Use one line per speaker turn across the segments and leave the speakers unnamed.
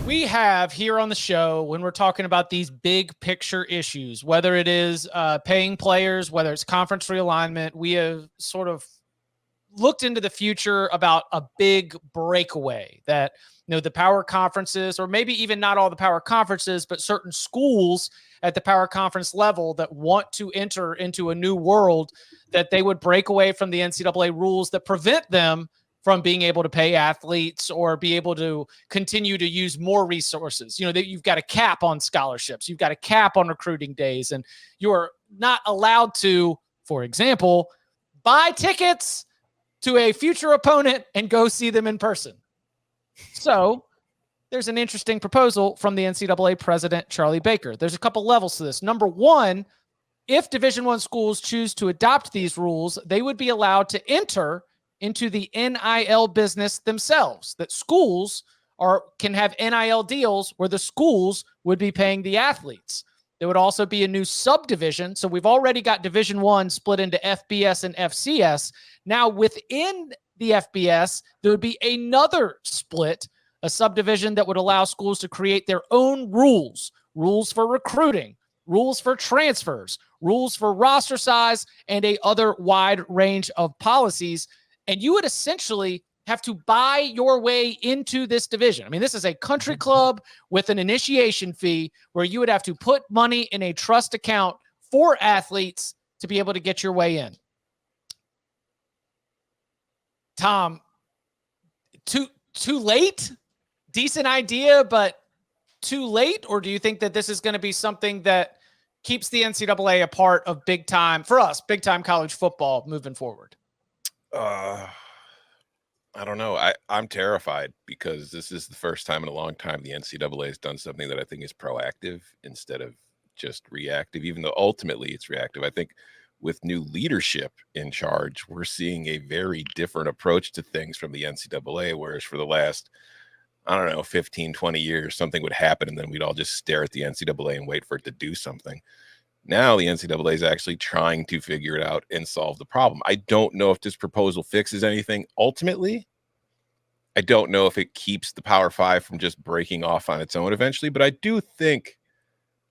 We have here on the show, when we're talking about these big picture issues, whether it is paying players, whether it's conference realignment, we have sort of looked into the future about a big breakaway that, the power conferences, or maybe even not all the power conferences, but certain schools at the power conference level that want to enter into a new world, that they would break away from the NCAA rules that prevent them from being able to pay athletes or be able to continue to use more resources. That you've got a cap on scholarships, you've got a cap on recruiting days, and you're not allowed to, for example, buy tickets to a future opponent and go see them in person. So there's an interesting proposal from the NCAA President Charlie Baker. There's a couple levels to this. Number one, if Division I schools choose to adopt these rules, they would be allowed to enter into the NIL business themselves, that schools can have NIL deals where the schools would be paying the athletes. There would also be a new subdivision. So we've already got Division I split into FBS and FCS. Now within the FBS, there would be another split, a subdivision that would allow schools to create their own rules for recruiting, rules for transfers, rules for roster size, and a other wide range of policies. And you would essentially have to buy your way into this division. I mean, this is a country club with an initiation fee where you would have to put money in a trust account for athletes to be able to get your way in. Tom, too late? Decent idea, but too late? Or do you think that this is going to be something that keeps the NCAA a part of big time college football moving forward?
I don't know. I'm terrified because this is the first time in a long time the NCAA has done something that I think is proactive instead of just reactive, even though ultimately it's reactive. I think with new leadership in charge, we're seeing a very different approach to things from the NCAA, whereas for the last, 15, 20 years, something would happen and then we'd all just stare at the NCAA and wait for it to do something. Now the NCAA is actually trying to figure it out and solve the problem. I don't know if this proposal fixes anything ultimately. I don't know if it keeps the Power Five from just breaking off on its own eventually, but I do think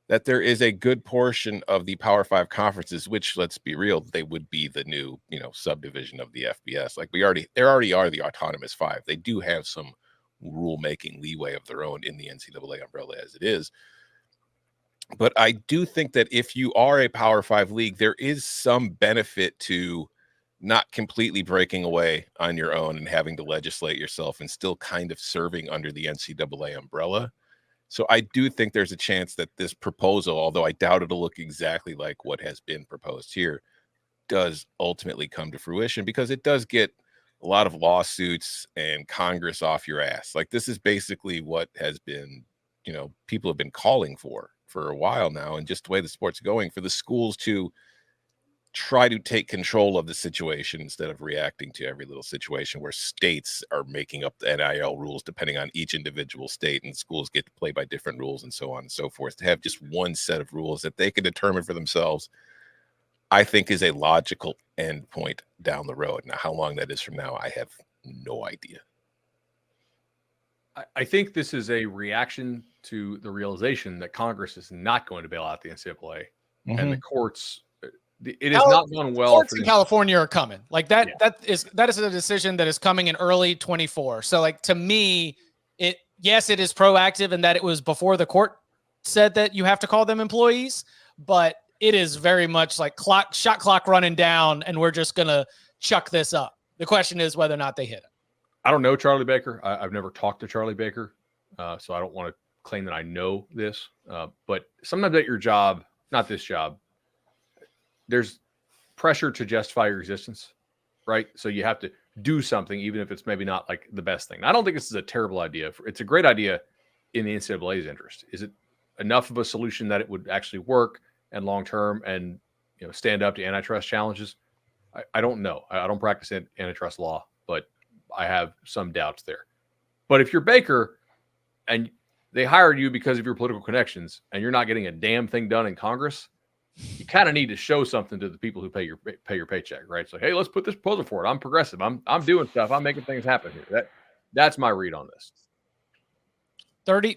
that there is a good portion of the Power Five conferences, which, let's be real, they would be the new, subdivision of the FBS. Like they already are the autonomous five. They do have some rule-making leeway of their own in the NCAA umbrella as it is. But I do think that if you are a Power Five league, there is some benefit to not completely breaking away on your own and having to legislate yourself and still kind of serving under the NCAA umbrella. So I do think there's a chance that this proposal, although I doubt it'll look exactly like what has been proposed here, does ultimately come to fruition because it does get a lot of lawsuits and Congress off your ass. Like this is basically what has been, people have been calling for a while now, and just the way the sport's going, for the schools to try to take control of the situation instead of reacting to every little situation where states are making up the NIL rules depending on each individual state, and schools get to play by different rules and so on and so forth. To have just one set of rules that they can determine for themselves, I think is a logical endpoint down the road. Now, how long that is from now, I have no idea.
I think this is a reaction to the realization that Congress is not going to bail out the NCAA, and the courts. It has not gone well.
Courts in California are coming. Like that. Yeah. That is a decision that is coming in early 24. So, like to me, it is proactive in that it was before the court said that you have to call them employees, but it is very much like shot clock running down, and we're just gonna chuck this up. The question is whether or not they hit it.
I don't know Charlie Baker. I've never talked to Charlie Baker, so I don't want to claim that I know this. But sometimes at your job, not this job, there's pressure to justify your existence, right? So you have to do something, even if it's maybe not like the best thing. I don't think this is a terrible idea. It's a great idea in the NCAA's interest. Is it enough of a solution that it would actually work and long-term and stand up to antitrust challenges? I don't know. I don't practice antitrust law, but I have some doubts there. But if you're Baker and they hired you because of your political connections and you're not getting a damn thing done in Congress, you kind of need to show something to the people who pay your paycheck, right? So, hey, let's put this proposal forward. I'm progressive. I'm doing stuff. I'm making things happen here. That's my read on this.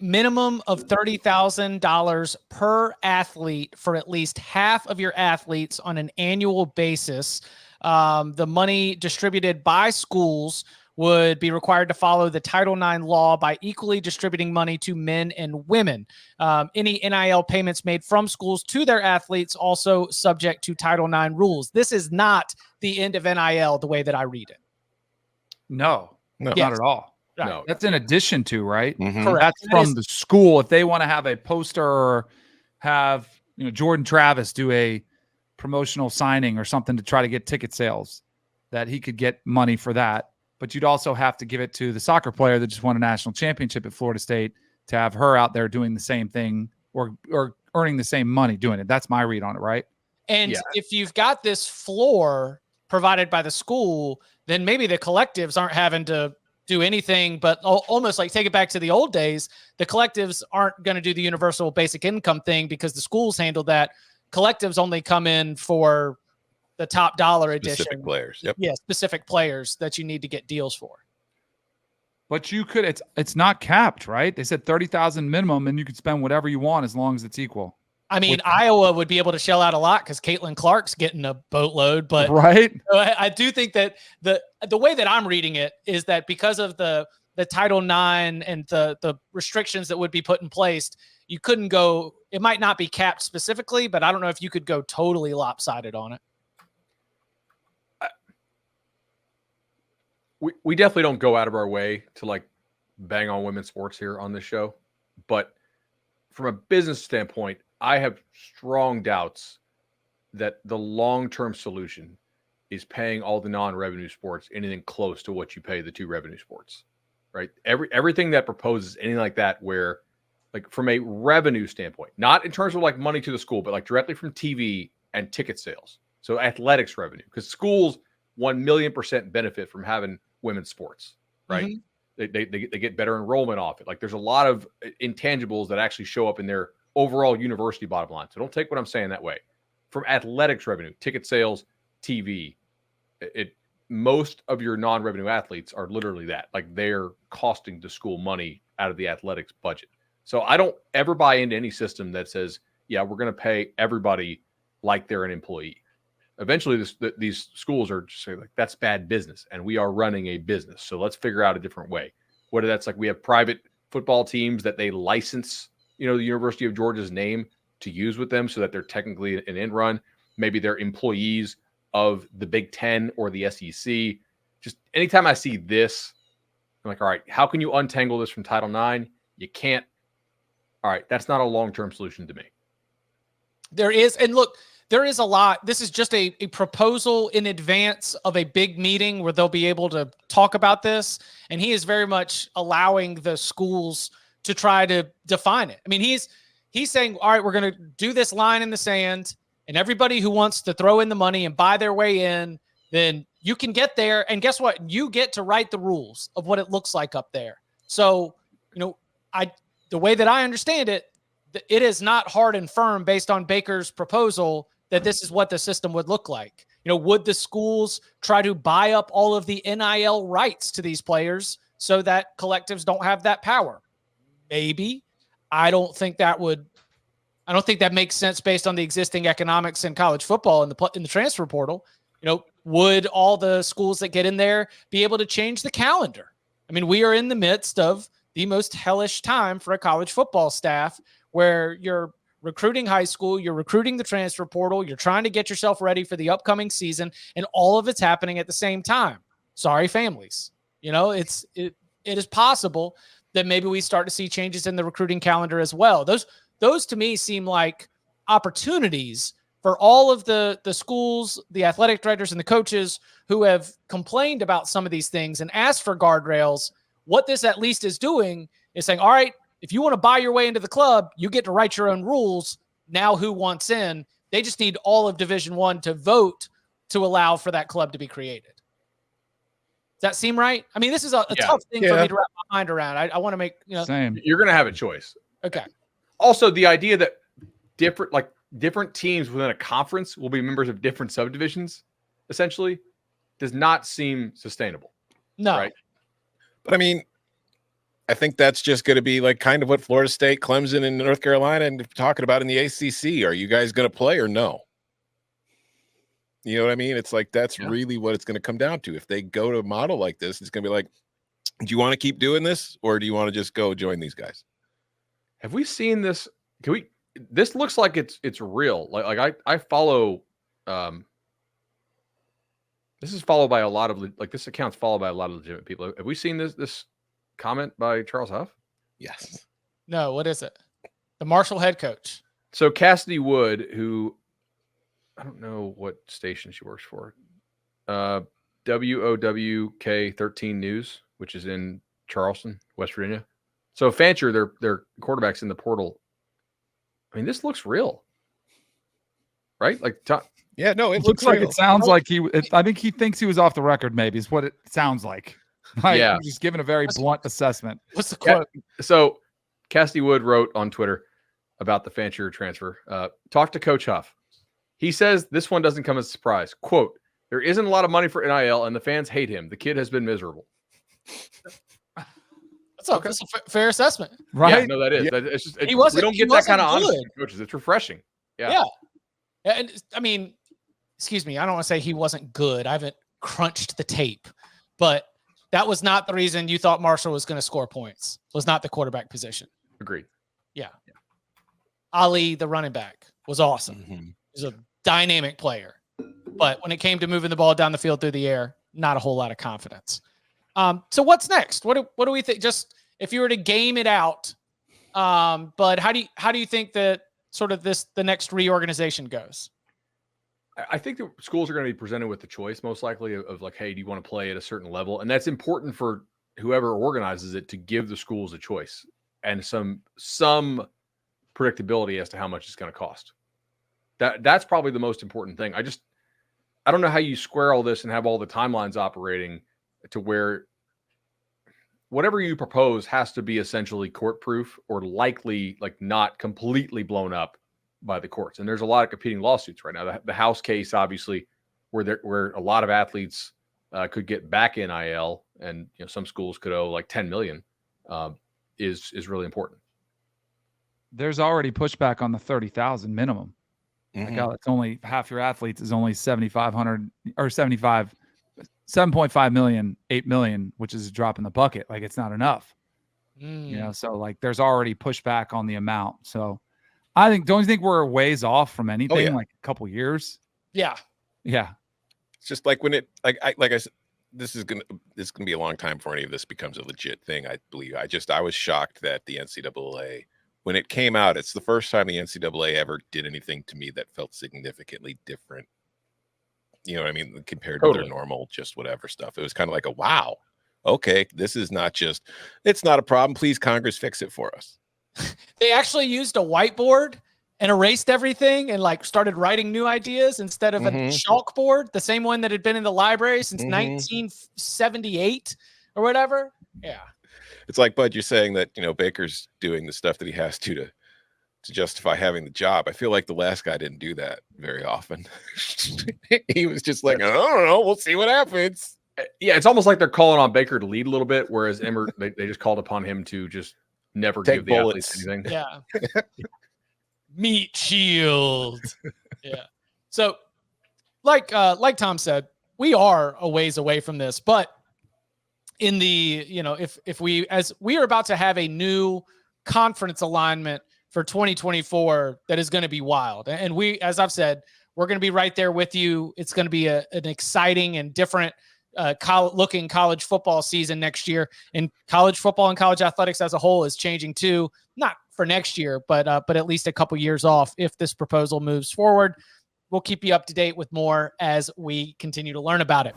minimum of $30,000 per athlete for at least half of your athletes on an annual basis. The money distributed by schools would be required to follow the Title IX law by equally distributing money to men and women. Any NIL payments made from schools to their athletes also subject to Title IX rules. This is not the end of NIL the way that I read it.
No,
No.
not at all.
Right.
No,
That's in addition to, right?
Mhm.
Correct.
That's from the school. If they want to have a poster or have, Jordan Travis do a promotional signing or something to try to get ticket sales, that he could get money for that. But you'd also have to give it to the soccer player that just won a national championship at Florida State to have her out there doing the same thing or earning the same money doing it. That's my read on it, right?
And
Yeah.
if you've got this floor provided by the school, then maybe the collectives aren't having to do anything, but almost like take it back to the old days. The collectives aren't going to do the universal basic income thing because the schools handle that. Collectives only come in for the top dollar edition.
Specific players. Yep.
Yeah, specific players that you need to get deals for.
But you could, it's not capped, right? They said 30,000 minimum and you could spend whatever you want as long as it's equal.
I mean, Iowa would be able to shell out a lot because Caitlin Clark's getting a boatload, but
right.
I do think that the way that I'm reading it is that because of the Title IX and the restrictions that would be put in place, you couldn't go, it might not be capped specifically, but I don't know if you could go totally lopsided on it.
we definitely don't go out of our way to like bang on women's sports here on this show, but from a business standpoint, I have strong doubts that the long-term solution is paying all the non-revenue sports anything close to what you pay the two revenue sports, right? Everything that proposes anything like that, where like from a revenue standpoint, not in terms of like money to the school, but like directly from TV and ticket sales. So athletics revenue, because schools 1,000,000% benefit from having women's sports, right?
Mm-hmm.
They get better enrollment off it. Like there's a lot of intangibles that actually show up in their overall university bottom line. So don't take what I'm saying that way. From athletics revenue, ticket sales, TV, most of your non-revenue athletes are literally that. Like they're costing the school money out of the athletics budget. So I don't ever buy into any system that says, yeah, we're going to pay everybody like they're an employee. Eventually, these schools are just saying like, that's bad business, and we are running a business. So let's figure out a different way. Whether that's like we have private football teams that they license, the University of Georgia's name to use with them so that they're technically an in run. Maybe they're employees of the Big Ten or the SEC. Just anytime I see this, I'm like, all right, how can you untangle this from Title IX? You can't. All right, that's not a long-term solution to me.
There is, and look, there is a lot. This is just a proposal in advance of a big meeting where they'll be able to talk about this. And he is very much allowing the schools to try to define it. I mean, he's saying, all right, we're going to do this line in the sand, and everybody who wants to throw in the money and buy their way in, then you can get there. And guess what? You get to write the rules of what it looks like up there. So, the way that I understand it, it is not hard and firm based on Baker's proposal that this is what the system would look like. Would the schools try to buy up all of the NIL rights to these players so that collectives don't have that power? Maybe. I don't think that makes sense based on the existing economics in college football in the transfer portal. Would all the schools that get in there be able to change the calendar? I mean, we are in the midst of the most hellish time for a college football staff, where you're recruiting high school, you're recruiting the transfer portal, you're trying to get yourself ready for the upcoming season, and all of it's happening at the same time. Sorry, families. It is possible that maybe we start to see changes in the recruiting calendar as well. Those to me seem like opportunities for all of the schools, the athletic directors, and the coaches who have complained about some of these things and asked for guardrails. What this at least is doing is saying, all right, if you want to buy your way into the club, you get to write your own rules. Now who wants in? They just need all of Division I to vote to allow for that club to be created. Does that seem right? I mean, this is a tough thing for me to wrap my mind around. I want to make,
Same.
You're going to have a choice.
Okay.
Also, the idea that different teams within a conference will be members of different subdivisions, essentially, does not seem sustainable.
No.
Right?
But I mean, I think that's just going to be like kind of what Florida State, Clemson, and North Carolina and talking about in the ACC. Are you guys going to play or no? You know what I mean? It's like that's really what it's going to come down to. If they go to a model like this, it's going to be like, do you want to keep doing this or do you want to just go join these guys?
Have we seen this? This looks like it's real. Like I follow. This is followed by a lot of this account's followed by a lot of legitimate people. Have we seen this comment by Charles Huff?
Yes.
No, what is it? The Marshall head coach.
So Cassidy Wood, who I don't know what station she works for, WOWK 13 News, which is in Charleston, West Virginia. So Fancher, their quarterback's in the portal. I mean, this looks real, right? Like,
yeah, no, it
looks like it sounds like I think he thinks he was off the record. Maybe is what it sounds like. Yeah, he's just giving a very blunt assessment.
What's the quote?
So Cassidy Wood wrote on Twitter about the Fancher transfer. Talk to Coach Huff. He says this one doesn't come as a surprise. Quote, there isn't a lot of money for NIL and the fans hate him. The kid has been miserable.
That's a fair assessment.
Right? Yeah, no, that is.
Yeah.
It's just,
we don't
get that kind of honesty from coaches. It's refreshing.
Yeah. And I mean, excuse me, I don't want to say he wasn't good. I haven't crunched the tape, but that was not the reason you thought Marshall was going to score points. Was not the quarterback position.
Agreed.
Yeah. Ali, the running back, was awesome.
Mm-hmm.
He's a dynamic player. But when it came to moving the ball down the field through the air, not a whole lot of confidence. So what's next? What do we think? Just if you were to game it out, but how do you think that sort of the next reorganization goes?
I think the schools are going to be presented with the choice, most likely, of like, hey, do you want to play at a certain level? And that's important for whoever organizes it to give the schools a choice and some predictability as to how much it's going to cost. That's probably the most important thing. I don't know how you square all this and have all the timelines operating to where whatever you propose has to be essentially court proof or likely like not completely blown up by the courts. And there's a lot of competing lawsuits right now. The House case, obviously, where a lot of athletes could get back NIL and some schools could owe like $10 million is really important.
There's already pushback on the 30,000 minimum.
Mm-hmm.
Like, it's only half your athletes is only 7,500 or 7.5 million, 8 million, which is a drop in the bucket. Like, it's not enough, so like there's already pushback on the amount. So don't you think we're a ways off from anything, like a couple years?
Yeah.
Yeah.
It's just like when I said, this is gonna be a long time before any of this becomes a legit thing. I believe. I was shocked that the NCAA, when it came out, it's the first time the NCAA ever did anything to me that felt significantly different. You know what I mean? Compared to their normal, just whatever stuff. It was kind of like wow, okay, this is not just, it's not a problem. Please, Congress, fix it for us.
They actually used a whiteboard and erased everything and like started writing new ideas instead of a chalkboard, the same one that had been in the library since 1978 or whatever. Yeah.
It's like, Bud, you're saying that, Baker's doing the stuff that he has to justify having the job. I feel like the last guy didn't do that very often. He was just like, I don't know, we'll see what happens.
Yeah, it's almost like they're calling on Baker to lead a little bit, whereas Emmert, they just called upon him to just never
take
give the
bullets.
athletes anything.
Yeah. Meat shield. Yeah. So like Tom said, we are a ways away from this, but in the, if we are about to have a new conference alignment for 2024 that is going to be wild. And we, as I've said, we're going to be right there with you. It's going to be an exciting and different looking college football season next year. And college football and college athletics as a whole is changing too, not for next year, but at least a couple years off if this proposal moves forward. We'll keep you up to date with more as we continue to learn about it.